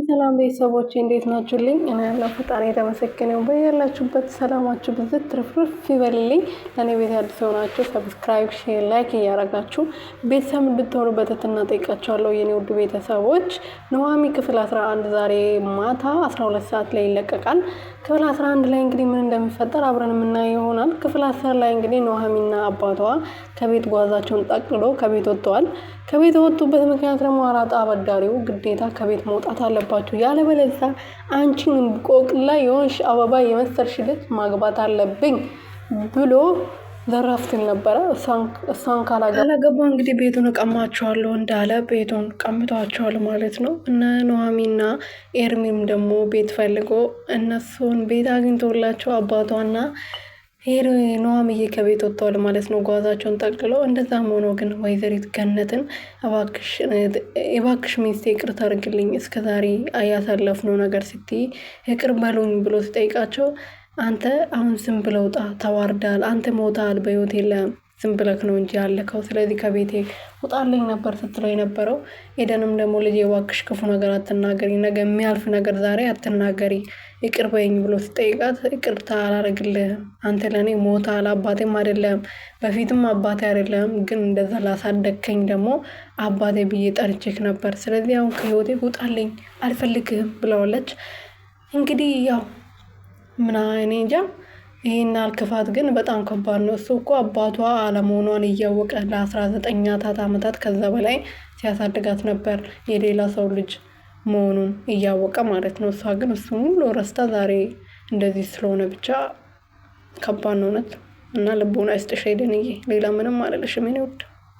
ሰላም ቤተሰቦቼ እንዴት ናችሁልኝ? እኔ ያለው ፈጣሪ የተመሰገነ ይሁን። በያላችሁበት ሰላማችሁ ብዝት ትርፍርፍ ይበልልኝ። ለእኔ ቤት አዲስ ሆናችሁ ሰብስክራይብ፣ ሼር፣ ላይክ እያደረጋችሁ ቤተሰብ እንድትሆኑ በትህትና ጠይቃችኋለሁ። የኔ ውድ ቤተሰቦች ኑሃሚ ክፍል 11 ዛሬ ማታ 12 ሰዓት ላይ ይለቀቃል። ክፍል 11 ላይ እንግዲህ ምን እንደሚፈጠር አብረን የምናየው ይሆናል። ክፍል 10 ላይ እንግዲህ ኑሃሚና አባቷ ከቤት ጓዛቸውን ጠቅልሎ ከቤት ወጥተዋል። ከቤት የወጡበት ምክንያት ደግሞ አራጣ አበዳሪው ግዴታ ከቤት መውጣት አለባችሁ፣ ያለበለዚያ አንቺን ቆቅላ የሆንሽ አበባ የመሰልሽ ልጅ ማግባት አለብኝ ብሎ ዘራፍ ሲል ነበረ። እሷን ካላገባ እንግዲህ ቤቱን እቀማቸዋለሁ እንዳለ ቤቱን ቀምቷቸዋል ማለት ነው። እነ ኑሃሚና ኤርሚም ደግሞ ቤት ፈልጎ እነሱን ቤት አግኝቶላቸው አባቷና ኑሃሚዬ ከቤት ወጥተዋል ማለት ነው፣ ጓዛቸውን ጠቅልለው። እንደዛም ሆኖ ግን ወይዘሪት ገነትን እባክሽ ሚስቴ ይቅርታ አድርግልኝ፣ እስከዛሬ ያሳለፍነው ነገር ስትይ ይቅር በሉኝ ብሎ ሲጠይቃቸው አንተ አሁን ዝም ብለው ተዋርዳል፣ አንተ ሞታል፣ በህይወት የለም፣ ዝም ብለክ ነው እንጂ ያለከው፣ ስለዚህ ከቤቴ ውጣልኝ ነበር ስትለው የነበረው። ኤደንም ደግሞ ልጄ እባክሽ ክፉ ነገር አትናገሪ፣ ነገ የሚያልፍ ነገር ዛሬ አትናገሪ፣ ይቅር በይኝ ብሎ ሲጠይቃት ይቅርታ አላረግልህም፣ አንተ ለእኔ ሞታል፣ አባቴም አይደለም፣ በፊትም አባቴ አይደለም፣ ግን እንደዛ ላሳደግከኝ ደግሞ አባቴ ብዬ ጠርቼክ ነበር፣ ስለዚህ አሁን ከህይወቴ ውጣልኝ፣ አልፈልግህም ብለዋለች። እንግዲህ ያው እኔ እንጃ ይሄን አልክፋት ግን በጣም ከባድ ነው። እሱ እኮ አባቷ አለመሆኗን እያወቀ ለ19 ዓመታት ከዛ በላይ ሲያሳድጋት ነበር፣ የሌላ ሰው ልጅ መሆኑን እያወቀ ማለት ነው። እሷ ግን እሱ ሁሉ ረስታ ዛሬ እንደዚህ ስለሆነ ብቻ ከባድ ነው እውነት። እና ልቦና ይስጥሽ ኤደንዬ፣ ሌላ ምንም አልልሽም የኔ ውድ።